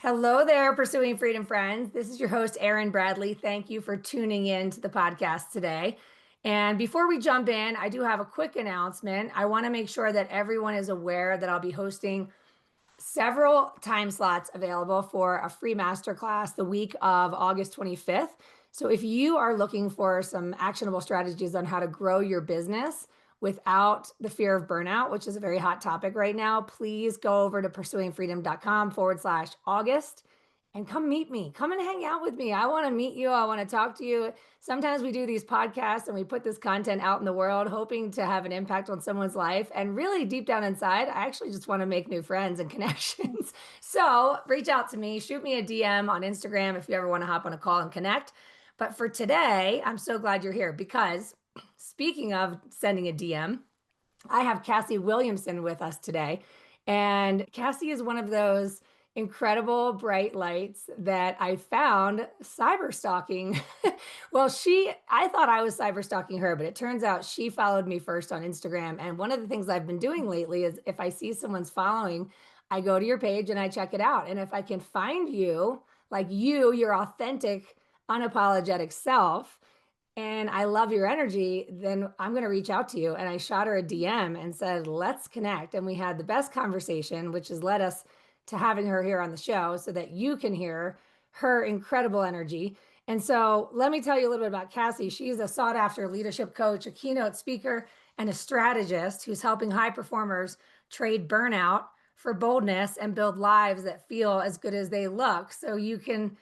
Hello there, Pursuing Freedom friends. This is your host, Erin Bradley. Thank you for tuning in to the podcast today. And before we jump in, I do have a quick announcement. I want to make sure that everyone is aware that I'll be hosting several time slots available for a free masterclass the week of August 25th. So if you are looking for some actionable strategies on how to grow your business without the fear of burnout, which is a very hot topic right now, please go over to pursuingfreedom.com/August and come meet me. Come and hang out with me. I want to meet you. I want to talk to you. Sometimes we do these podcasts and we put this content out in the world, hoping to have an impact on someone's life. And really, deep down inside, I actually just want to make new friends and connections. So reach out to me, shoot me a DM on Instagram if you ever want to hop on a call and connect. But for today, I'm so glad you're here because speaking of sending a DM, I have Cassy Williamson with us today. And Cassy is one of those incredible bright lights that I found cyber stalking. Well, I thought I was cyber stalking her, but it turns out she followed me first on Instagram. And one of the things I've been doing lately is if I see someone's following, I go to your page and I check it out. And if I can find you, like your authentic, unapologetic self, and I love your energy, then I'm going to reach out to you. And I shot her a DM and said, let's connect. And we had the best conversation, which has led us to having her here on the show so that you can hear her incredible energy. And so let me tell you a little bit about Cassy. She's a sought after leadership coach, a keynote speaker, and a strategist who's helping high performers trade burnout for boldness and build lives that feel as good as they look. So you can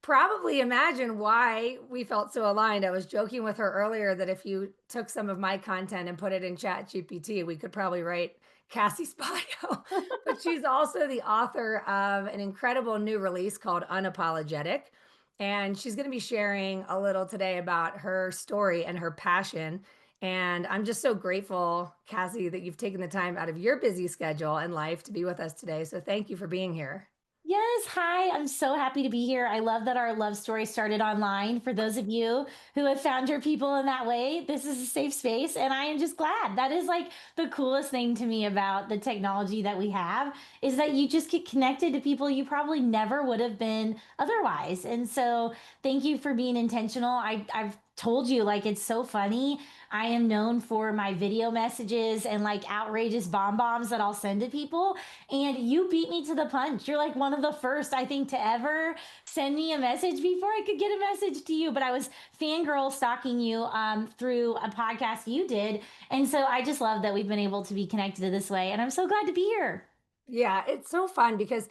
probably imagine why we felt so aligned. I was joking with her earlier that if you took some of my content and put it in Chat GPT, we could probably write Cassy's bio. But she's also the author of an incredible new release called Unapologetic. And she's going to be sharing a little today about her story and her passion. And I'm just so grateful, Cassy, that you've taken the time out of your busy schedule and life to be with us today. So thank you for being here. Yes, hi. I'm so happy to be here. I love that our love story started online. For those of you who have found your people in that way, this is a safe space, and I am just glad. That is like the coolest thing to me about the technology that we have is that you just get connected to people you probably never would have been otherwise. And so, thank you for being intentional. I've told you like it's so funny. I am known for my video messages and like outrageous bombs that I'll send to people. And you beat me to the punch. You're like one of the first, I think, to ever send me a message before I could get a message to you. But I was fangirl stalking you through a podcast you did. And so I just love that we've been able to be connected this way. And I'm so glad to be here. Yeah, it's so fun because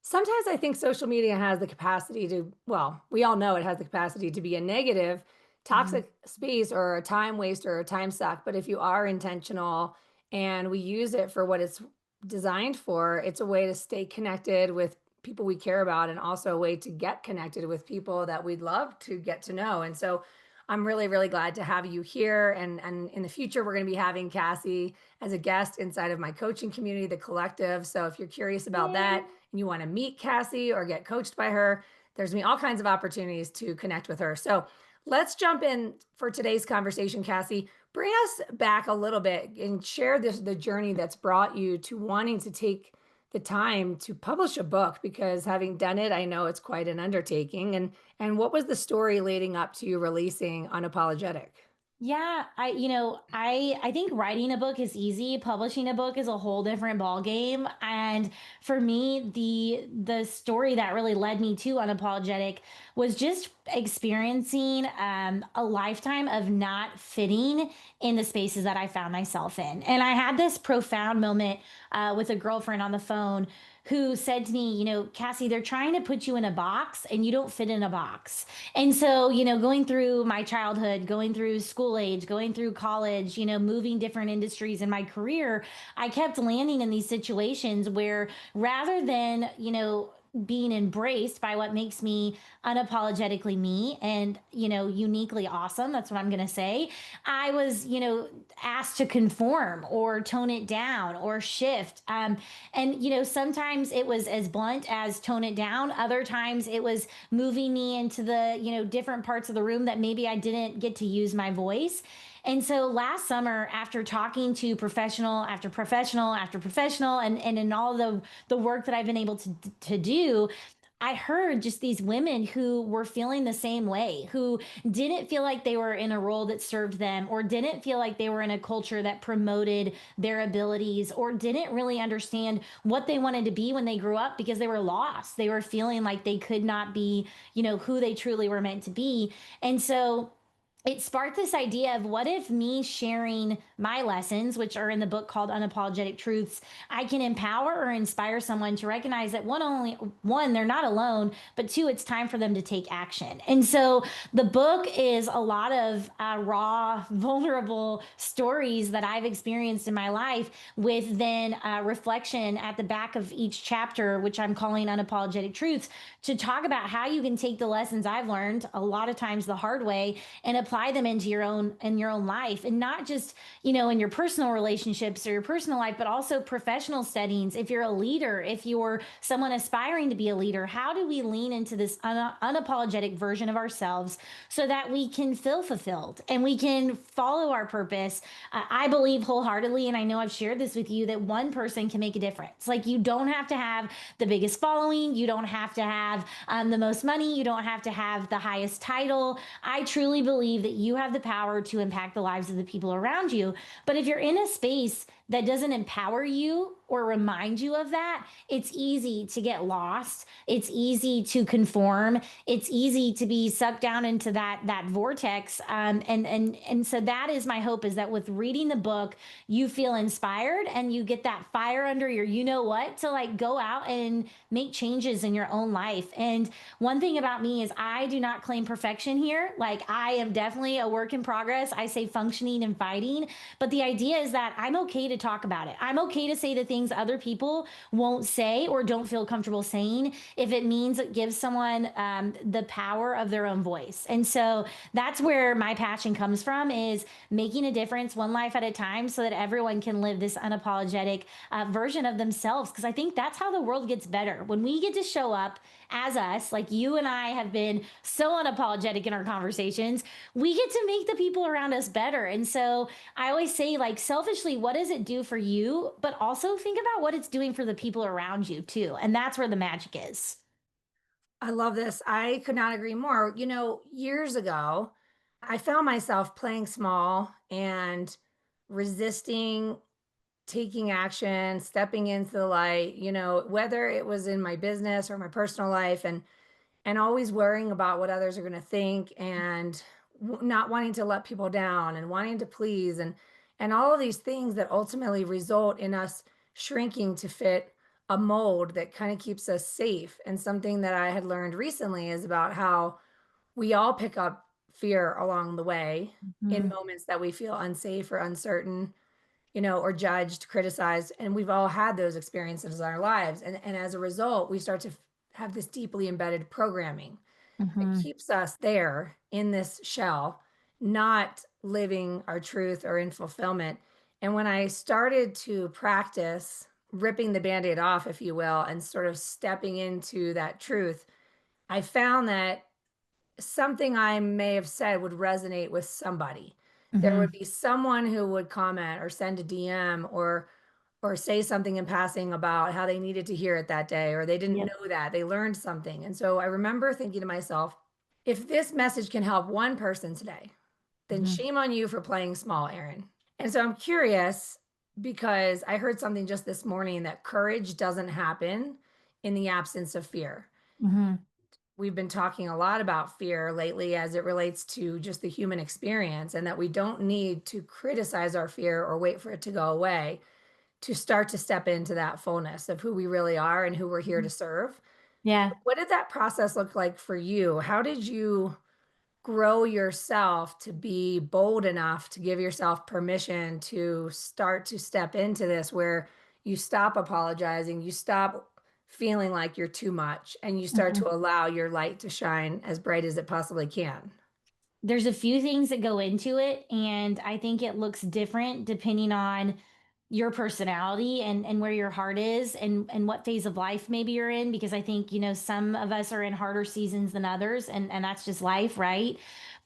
sometimes I think social media has the capacity to, well, we all know it has the capacity to be a negative, Mhm. toxic space or a time waste or a time suck. But if you are intentional and we use it for what it's designed for, it's a way to stay connected with people we care about and also a way to get connected with people that we'd love to get to know. And so I'm really, really glad to have you here. And in the future, we're going to be having Cassy as a guest inside of my coaching community, the collective. So if you're curious about Yay. that and you want to meet Cassy or get coached by her, there's me all kinds of opportunities to connect with her. So let's jump in for today's conversation, Cassy. Bring us back a little bit and share the journey that's brought you to wanting to take the time to publish a book because having done it, I know it's quite an undertaking. And what was the story leading up to you releasing Unapologetic? Yeah, I think writing a book is easy. Publishing a book is a whole different ball game. And for me, the story that really led me to Unapologetic was just experiencing a lifetime of not fitting in the spaces that I found myself in. And I had this profound moment with a girlfriend on the phone who said to me, Cassie, they're trying to put you in a box and you don't fit in a box. And so, going through my childhood, going through school age, going through college, moving different industries in my career, I kept landing in these situations where rather than, being embraced by what makes me unapologetically me and uniquely awesome, that's what I'm going to say, I was asked to conform or tone it down or shift. And sometimes it was as blunt as tone it down, other times it was moving me into the different parts of the room that maybe I didn't get to use my voice. And so last summer, after talking to professional after professional after professional, and in all the work that I've been able to do, I heard just these women who were feeling the same way, who didn't feel like they were in a role that served them, or didn't feel like they were in a culture that promoted their abilities, or didn't really understand what they wanted to be when they grew up because they were lost. They were feeling like they could not be, who they truly were meant to be. And so it sparked this idea of what if me sharing my lessons, which are in the book called Unapologetic Truths, I can empower or inspire someone to recognize that one, they're not alone, but two, it's time for them to take action. And so the book is a lot of raw, vulnerable stories that I've experienced in my life, with then reflection at the back of each chapter, which I'm calling Unapologetic Truths, to talk about how you can take the lessons I've learned, a lot of times the hard way, and apply them into your own life, and not just in your personal relationships or your personal life, but also professional settings. If you're a leader, if you're someone aspiring to be a leader, how do we lean into this unapologetic version of ourselves so that we can feel fulfilled and we can follow our purpose? I believe wholeheartedly, and I know I've shared this with you, that one person can make a difference. Like, you don't have to have the biggest following, you don't have to have the most money, you don't have to have the highest title. I truly believe that you have the power to impact the lives of the people around you. But if you're in a space that doesn't empower you or remind you of that, it's easy to get lost. It's easy to conform. It's easy to be sucked down into that vortex. And so that is my hope, is that with reading the book, you feel inspired and you get that fire under your what to like go out and make changes in your own life. And one thing about me is I do not claim perfection here. Like, I am definitely a work in progress. I say functioning and fighting, but the idea is that I'm okay to talk about it. I'm okay to say the things other people won't say or don't feel comfortable saying, if it means it gives someone the power of their own voice. And so that's where my passion comes from, is making a difference one life at a time so that everyone can live this unapologetic version of themselves. Because I think that's how the world gets better. When we get to show up as us, like you and I have been so unapologetic in our conversations, we get to make the people around us better. And so I always say, like, selfishly, what does it do for you? But also think about what it's doing for the people around you too. And that's where the magic is. I love this. I could not agree more. Years ago, I found myself playing small and resisting taking action, stepping into the light, whether it was in my business or my personal life, and always worrying about what others are going to think, and not wanting to let people down and wanting to please, and all of these things that ultimately result in us shrinking to fit a mold that kind of keeps us safe. And something that I had learned recently is about how we all pick up fear along the way in Mhm. moments that we feel unsafe or uncertain, or judged, criticized. And we've all had those experiences in our lives. And as a result, we start to have this deeply embedded programming that Mhm. keeps us there in this shell, not living our truth or in fulfillment. And when I started to practice ripping the band-aid off, if you will, and sort of stepping into that truth, I found that something I may have said would resonate with somebody. There would Mhm. be someone who would comment or send a DM, or say something in passing about how they needed to hear it that day, or they didn't Yep. know that they learned something. And so I remember thinking to myself, if this message can help one person today, then Mhm. shame on you for playing small, Erin. And so I'm curious, because I heard something just this morning, that courage doesn't happen in the absence of fear. Mhm. We've been talking a lot about fear lately as it relates to just the human experience, and that we don't need to criticize our fear or wait for it to go away to start to step into that fullness of who we really are and who we're here to Mhm. serve. Yeah. What did that process look like for you? How did you grow yourself to be bold enough to give yourself permission to start to step into this, where you stop apologizing, you stop feeling like you're too much, and you start Mhm. to allow your light to shine as bright as it possibly can? There's a few things that go into it, and I think it looks different depending on your personality and where your heart is, and what phase of life maybe you're in, because I think some of us are in harder seasons than others, and that's just life, right?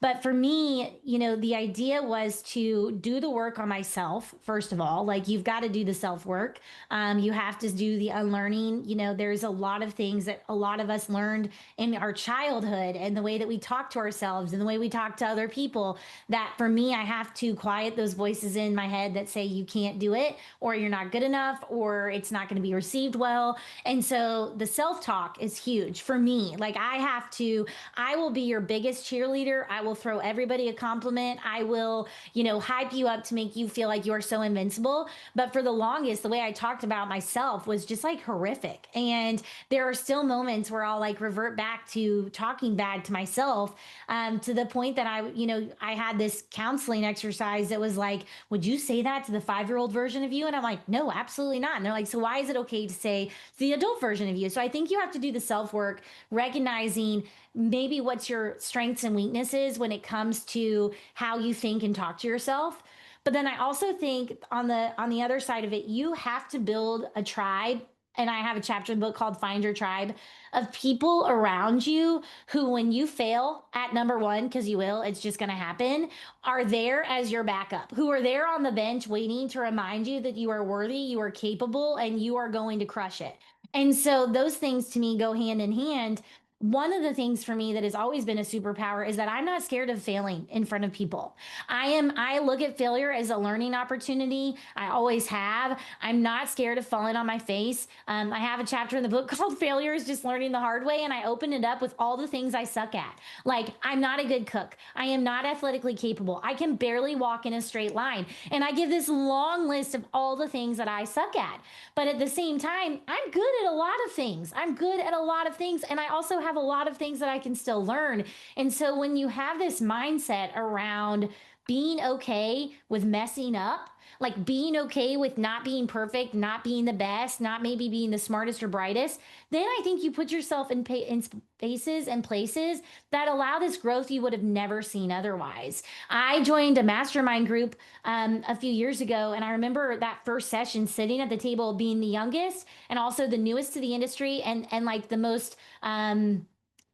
But for me, the idea was to do the work on myself, first of all. Like, you've got to do the self work. You have to do the unlearning. There's a lot of things that a lot of us learned in our childhood, and the way that we talk to ourselves and the way we talk to other people, that for me, I have to quiet those voices in my head that say you can't do it, or you're not good enough, or it's not going to be received well. And so the self talk is huge for me. Like, I will be your biggest cheerleader. I will throw everybody a compliment. I will, hype you up to make you feel like you're so invincible. But for the longest, the way I talked about myself was just like horrific. And there are still moments where I'll like revert back to talking bad to myself, to the point that I had this counseling exercise that was like, would you say that to the 5-year-old version of you? And I'm like, no, absolutely not. And they're like, so why is it okay to say to the adult version of you? So I think you have to do the self work, recognizing maybe what's your strengths and weaknesses when it comes to how you think and talk to yourself. But then I also think on the other side of it, you have to build a tribe. And I have a chapter in the book called Find Your Tribe, of people around you who, when you fail at number one, because you will, it's just going to happen, are there as your backup, who are there on the bench waiting to remind you that you are worthy, you are capable, and you are going to crush it. And so those things to me go hand in hand. One of the things for me that has always been a superpower is that I'm not scared of failing in front of people. I look at failure as a learning opportunity. I always have. I'm not scared of falling on my face. I have a chapter in the book called Failure is Just Learning the Hard Way. And I open it up with all the things I suck at. Like, I'm not a good cook. I am not athletically capable. I can barely walk in a straight line. And I give this long list of all the things that I suck at. But at the same time, I'm good at a lot of things. I'm good at a lot of things. And I also have a lot of things that I can still learn. And so when you have this mindset around being okay with messing up, like being okay with not being perfect, not being the best, not maybe being the smartest or brightest, then I think you put yourself in spaces and places that allow this growth you would have never seen otherwise. I joined a mastermind group a few years ago, and I remember that first session sitting at the table, being the youngest and also the newest to the industry, and like the most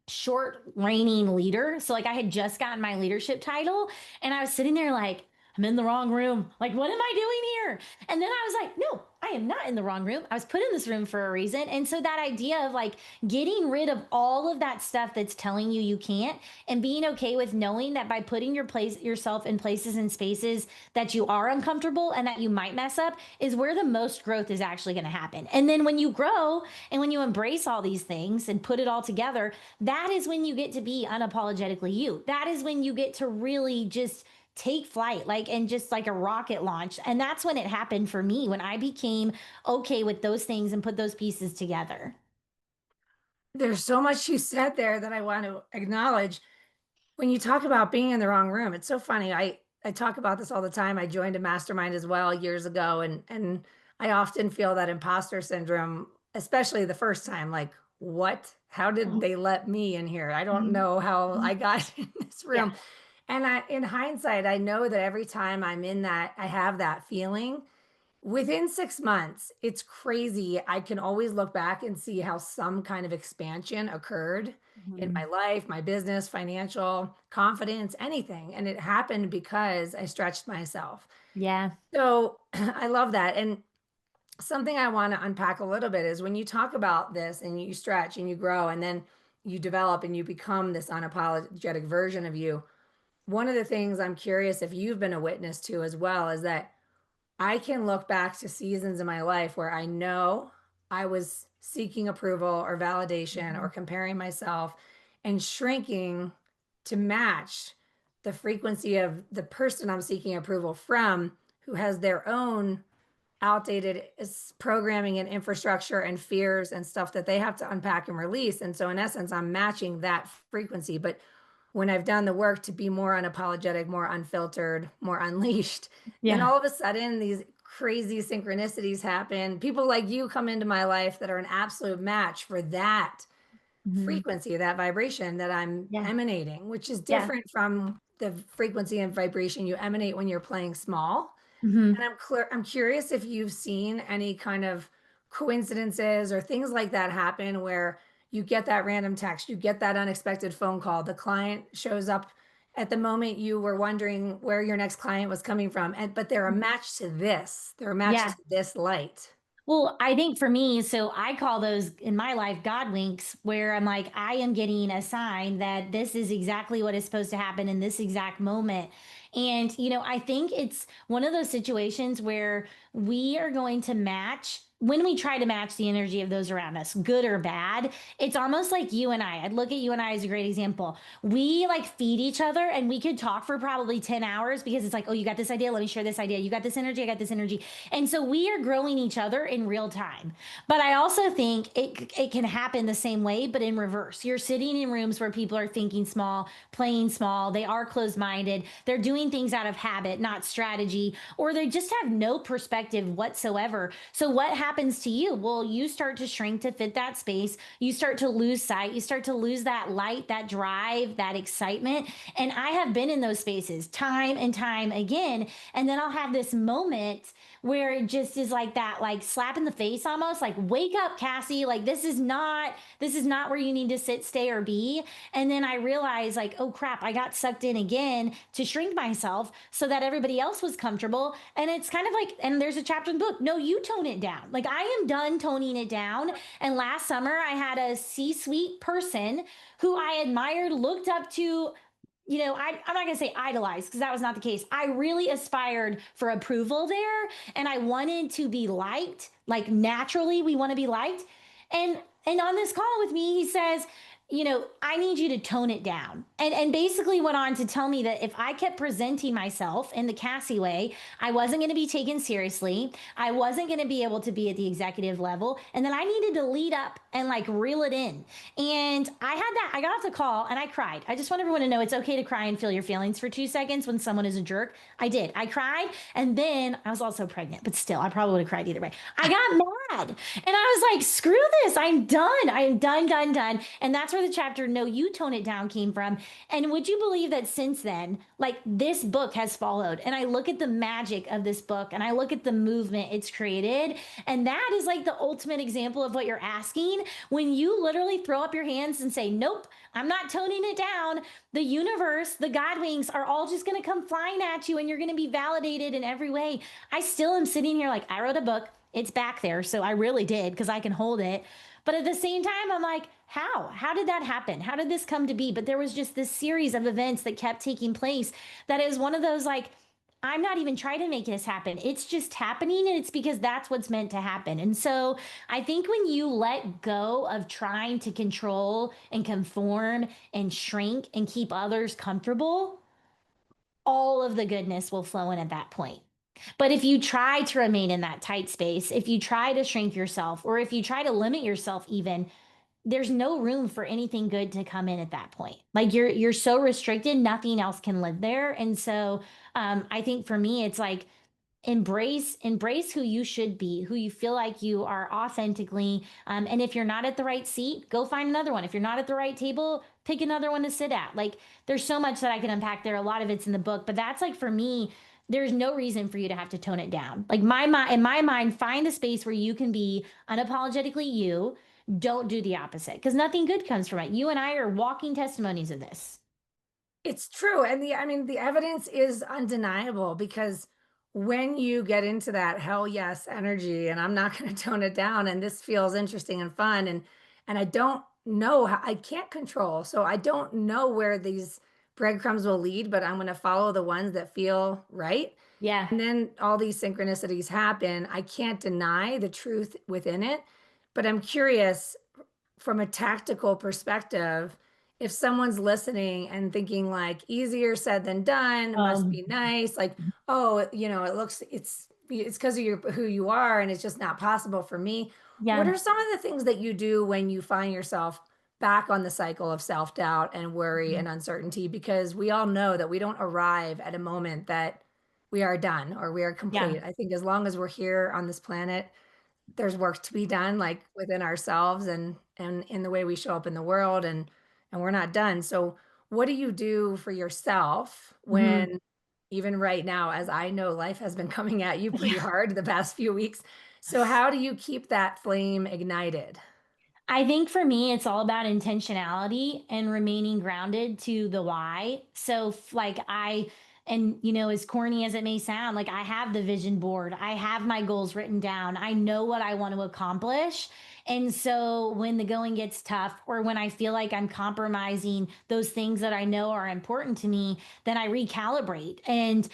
short reigning leader. So like, I had just gotten my leadership title, and I was sitting there like, I'm in the wrong room. Like, what am I doing here? And then I was like, no, I am not in the wrong room. I was put in this room for a reason. And so that idea of like getting rid of all of that stuff that's telling you you can't, and being okay with knowing that by putting yourself in places and spaces that you are uncomfortable and that you might mess up, is where the most growth is actually going to happen. And then when you grow and when you embrace all these things and put it all together, that is when you get to be unapologetically you. That is when you get to really just take flight, like, and just like a rocket launch. And that's when it happened for me, when I became okay with those things and put those pieces together. There's so much you said there that I want to acknowledge. When you talk about being in the wrong room, it's so funny. I talk about this all the time. I joined a mastermind as well years ago, and I often feel that imposter syndrome, especially the first time, like, what? How did Mhm. they let me in here? I don't Mhm. know how Mhm. I got in this Yeah. room. And in hindsight, I know that every time I'm in that, I have that feeling. Within 6 months, it's crazy. I can always look back and see how some kind of expansion occurred in my Mhm. life, my business, financial, confidence, anything, and it happened because I stretched myself. Yeah. So, I love that, and something I wanna unpack a little bit is when you talk about this and you stretch and you grow and then you develop and you become this unapologetic version of you, one of the things I'm curious if you've been a witness to as well is that I can look back to seasons in my life where I know I was seeking approval or validation or Mhm. comparing myself and shrinking to match the frequency of the person I'm seeking approval from, who has their own outdated programming and infrastructure and fears and stuff that they have to unpack and release. And so, in essence, I'm matching that frequency. But when I've done the work to be more unapologetic, more unfiltered, more unleashed, then Yeah. all of a sudden these crazy synchronicities happen. People like you come into my life that are an absolute match for that Mhm. frequency, that vibration that I'm Yeah. emanating, which is Yeah. different from the frequency and vibration you emanate when you're playing small. Mhm. And I'm curious if you've seen any kind of coincidences or things like that happen where you get that random text, you get that unexpected phone call, the client shows up at the moment you were wondering where your next client was coming from, and but they're a match to this. They're a match Yeah. to this light. Well, I think for me, so I call those in my life God winks, where I'm like, I am getting a sign that this is exactly what is supposed to happen in this exact moment. And, I think it's one of those situations where we are going to match. When we try to match the energy of those around us, good or bad, it's almost like you and I. I'd look at you and I as a great example. We like feed each other and we could talk for probably 10 hours because it's like, oh, you got this idea. Let me share this idea. You got this energy. I got this energy. And so we are growing each other in real time. But I also think it can happen the same way, but in reverse. You're sitting in rooms where people are thinking small, playing small, they are closed minded, they're doing things out of habit, not strategy, or they just have no perspective whatsoever. So what happens to you? Well, you start to shrink to fit that space. You start to lose sight. You start to lose that light, that drive, that excitement. And I have been in those spaces time and time again. And then I'll have this moment where it just is like that, like slap in the face almost, like wake up, Cassie, like this is not where you need to sit, stay, or be. And then I realized, like, oh crap, I got sucked in again to shrink myself so that everybody else was comfortable. And it's kind of like, and there's a chapter in the book, no, you tone it down. Like I am done toning it down. And last summer I had a C-suite person who I admired, looked up to, I'm not going to say idolize because that was not the case. I really aspired for approval there and I wanted to be liked, like naturally we want to be liked. And on this call with me, he says, I need you to tone it down. And basically went on to tell me that if I kept presenting myself in the Cassie way, I wasn't going to be taken seriously. I wasn't going to be able to be at the executive level. And then I needed to lead up and like reel it in. And I got off the call and I cried. I just want everyone to know it's okay to cry and feel your feelings for 2 seconds when someone is a jerk. I did. I cried. And then I was also pregnant, but still, I probably would have cried either way. I got mad and I was like, screw this. I'm done. I am done, done, done. And that's where the chapter No, You Tone It Down came from. And would you believe that since then, like this book has followed? And I look at the magic of this book and I look at the movement it's created. And that is like the ultimate example of what you're asking. When you literally throw up your hands and say, nope, I'm not toning it down, the universe, the God wings are all just going to come flying at you and you're going to be validated in every way. I still am sitting here like, I wrote a book. It's back there. So I really did because I can hold it. But at the same time, I'm like, how? How did that happen? How did this come to be? But there was just this series of events that kept taking place that is one of those like, I'm not even trying to make this happen. It's just happening. And it's because that's what's meant to happen. And so I think when you let go of trying to control and conform and shrink and keep others comfortable, all of the goodness will flow in at that point. But if you try to remain in that tight space, if you try to shrink yourself, or if you try to limit yourself even, there's no room for anything good to come in at that point. Like you're so restricted, nothing else can live there. And so I think for me, it's like embrace who you should be, who you feel like you are authentically. And if you're not at the right seat, go find another one. If you're not at the right table, pick another one to sit at. Like there's so much that I can unpack there. A lot of it's in the book, but that's like for me, there's no reason for you to have to tone it down. Like my mind, in my mind, find a space where you can be unapologetically you. Don't do the opposite because nothing good comes from it. You and I are walking testimonies of this. It's true, and I mean, the evidence is undeniable because when you get into that hell yes energy, and I'm not going to tone it down, and this feels interesting and fun, and I don't know how, I can't control, so I don't know where these breadcrumbs will lead, but I'm going to follow the ones that feel right. Yeah. And then all these synchronicities happen. I can't deny the truth within it, but I'm curious from a tactical perspective, if someone's listening and thinking like easier said than done, must be Um, nice, like, oh, it looks it's because of who you are and it's just not possible for me. What yeah. are some of the things that you do when you find yourself back on the cycle of self-doubt and worry and uncertainty? Because we all know that we don't arrive at a moment that we are done or we are Yeah. complete. I think as long as we're here on this planet, there's work to be done, like within ourselves and in the way we show up in the world, and we're not done. So what do you do for yourself Mhm. when, even right now, as I know life has been coming at you pretty Yeah. hard the past few weeks, so how do you keep that flame ignited? I think for me, it's all about intentionality and remaining grounded to the why. So, like, and as corny as it may sound, like, I have the vision board, I have my goals written down, I know what I want to accomplish. And so, when the going gets tough, or when I feel like I'm compromising those things that I know are important to me, then I recalibrate. And,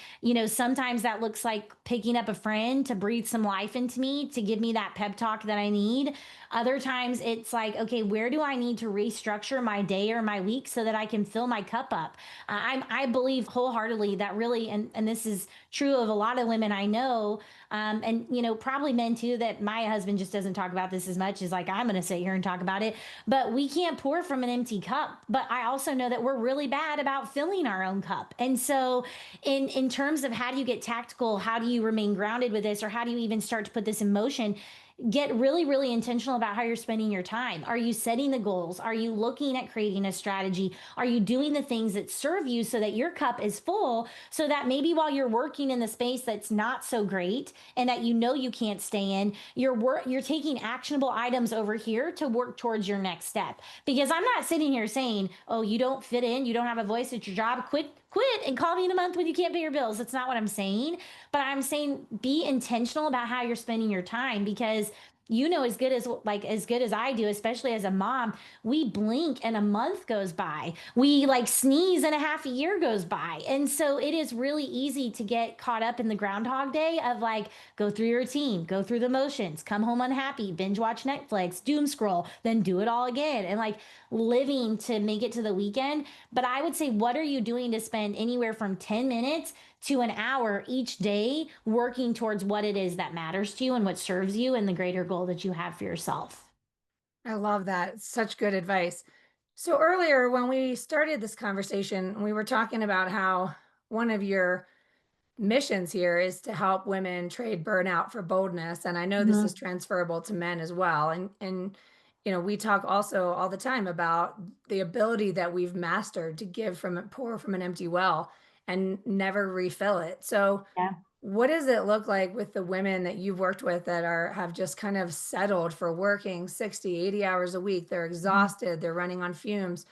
sometimes that looks like picking up a friend to breathe some life into me, to give me that pep talk that I need. Other times it's like, okay, where do I need to restructure my day or my week so that I can fill my cup up? I believe wholeheartedly that really, and this is true of a lot of women I know, and probably men too. That my husband just doesn't talk about this as much as like I'm going to sit here and talk about it. But we can't pour from an empty cup. But I also know that we're really bad about filling our own cup. And so, in terms of how do you get tactical, how do you remain grounded with this, or how do you even start to put this in motion? Get really, really intentional about how you're spending your time. Are you setting the goals? Are you looking at creating a strategy? Are you doing the things that serve you so that your cup is full, so that maybe while you're working in the space that's not so great and that you can't stay in, you're taking actionable items over here to work towards your next step. Because I'm not sitting here saying, "Oh, you don't fit in, you don't have a voice at your job, quit and call me in a month when you can't pay your bills." That's not what I'm saying. But I'm saying be intentional about how you're spending your time, because as good as I do, especially as a mom, we blink and a month goes by. We like sneeze and a half a year goes by. And so it is really easy to get caught up in the groundhog day of like, go through your routine, go through the motions, come home unhappy, binge watch Netflix, doom scroll, then do it all again, and like living to make it to the weekend. But I would say, what are you doing to spend anywhere from 10 minutes to an hour each day working towards what it is that matters to you and what serves you and the greater goal that you have for yourself? I love that. It's such good advice. So earlier when we started this conversation, we were talking about how one of your missions here is to help women trade burnout for boldness. And I know this is Mhm. transferable to men as well. And we talk also all the time about the ability that we've mastered to give from pour from an empty well and never refill it. So Yeah. what does it look like with the women that you've worked with that have just kind of settled for working 60, 80 hours a week? They're Mhm. exhausted, they're running on fumes.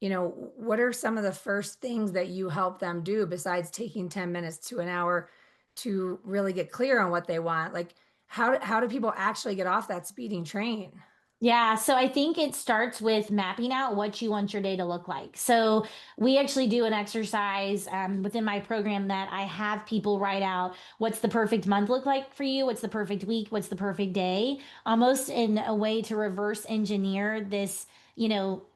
What are some of the first things that you help them do besides taking 10 minutes to an hour to really get clear on what they want? Like how do people actually get off that speeding train? Yeah, so I think it starts with mapping out what you want your day to look like. So we actually do an exercise within my program that I have people write out what's the perfect month look like for you, what's the perfect week, what's the perfect day, almost in a way to reverse engineer this,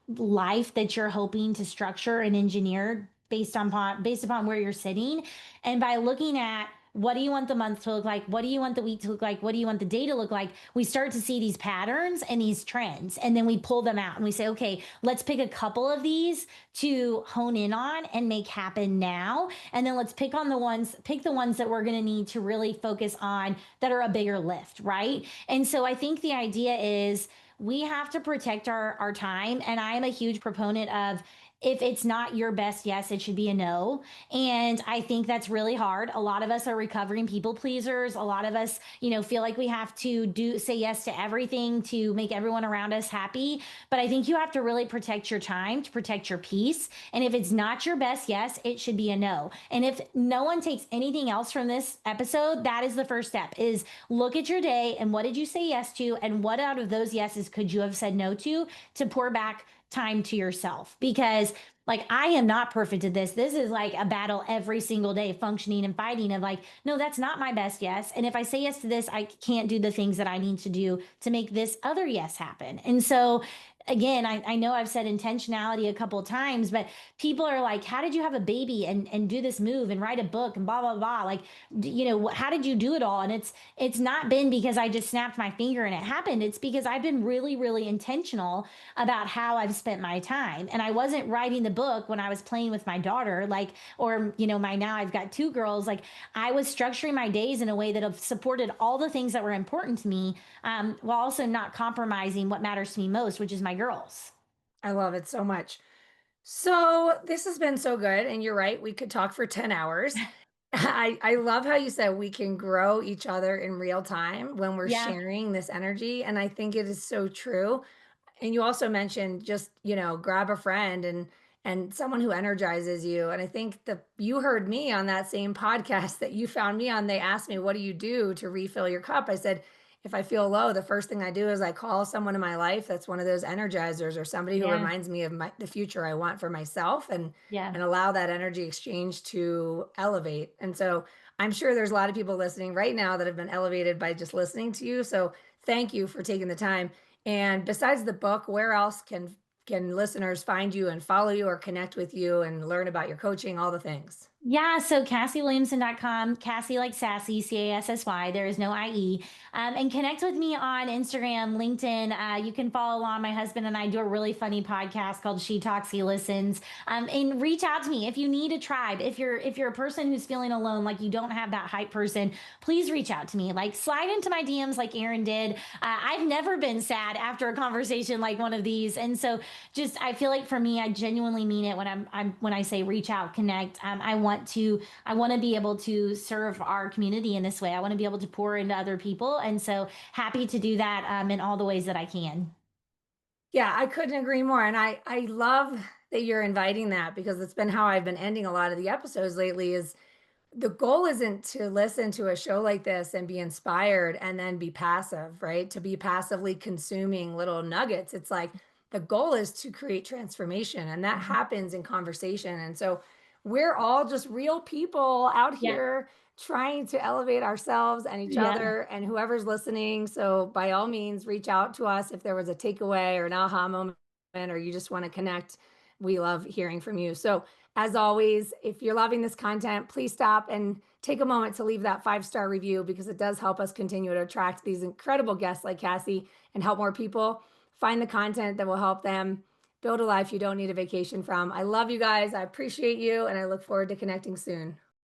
life that you're hoping to structure and engineer based upon where you're sitting. And by looking at what do you want the month to look like? What do you want the week to look like? What do you want the day to look like? We start to see these patterns and these trends, and then we pull them out and we say, okay, let's pick a couple of these to hone in on and make happen now. And then let's pick the ones that we're going to need to really focus on that are a bigger lift, right? And so I think the idea is we have to protect our time. And I am a huge proponent of, if it's not your best yes, it should be a no. And I think that's really hard. A lot of us are recovering people pleasers. A lot of us, feel like we have to say yes to everything to make everyone around us happy. But I think you have to really protect your time to protect your peace. And if it's not your best yes, it should be a no. And if no one takes anything else from this episode, that is the first step: is look at your day and what did you say yes to, and what out of those yeses could you have said no to pour back time to yourself. Because like, I am not perfect at this. This is like a battle every single day, functioning and fighting of like, no, that's not my best yes. And if I say yes to this, I can't do the things that I need to do to make this other yes happen. And so again, I know I've said intentionality a couple of times, but people are like, how did you have a baby and do this move and write a book and blah blah blah? Like, how did you do it all? And it's not been because I just snapped my finger and it happened. It's because I've been really, really intentional about how I've spent my time. And I wasn't writing the book when I was playing with my daughter, like, or, my now I've got two girls. Like, I was structuring my days in a way that have supported all the things that were important to me, while also not compromising what matters to me most, which is my girls. I love it so much. So this has been so good. And you're right, we could talk for 10 hours. I love how you said we can grow each other in real time when we're Yeah. sharing this energy. And I think it is so true. And you also mentioned just, grab a friend and someone who energizes you. And I think that you heard me on that same podcast that you found me on. They asked me, "What do you do to refill your cup?" I said, if I feel low, the first thing I do is I call someone in my life that's one of those energizers or somebody who Yeah. reminds me of the future I want for myself, Yeah. and allow that energy exchange to elevate. And so I'm sure there's a lot of people listening right now that have been elevated by just listening to you. So thank you for taking the time. And besides the book, where else can listeners find you and follow you or connect with you and learn about your coaching, all the things? Yeah, so CassieWilliamson.com, Cassie like sassy, Cassy. There is no IE. And connect with me on Instagram, LinkedIn. You can follow along. My husband and I do a really funny podcast called She Talks, He Listens. And reach out to me if you need a tribe. If you're a person who's feeling alone, like you don't have that hype person, please reach out to me. Like slide into my DMs like Erin did. I've never been sad after a conversation like one of these. And so just I feel like for me, I genuinely mean it when I'm when I say reach out, connect. I want to be able to serve our community in this way. I want to be able to pour into other people, and so happy to do that in all the ways that I can. Yeah, I couldn't agree more. And I love that you're inviting that, because it's been how I've been ending a lot of the episodes lately. Is the goal isn't to listen to a show like this and be inspired and then be passive, right? To be passively consuming little nuggets. It's like the goal is to create transformation, and that Mhm. happens in conversation. And so we're all just real people out Yeah, here trying to elevate ourselves and each yeah. other and whoever's listening. So by all means, reach out to us if there was a takeaway or an aha moment, or you just want to connect. We love hearing from you. So as always, if you're loving this content, please stop and take a moment to leave that 5-star review, because it does help us continue to attract these incredible guests like Cassy and help more people find the content that will help them build a life you don't need a vacation from. I love you guys. I appreciate you, and I look forward to connecting soon.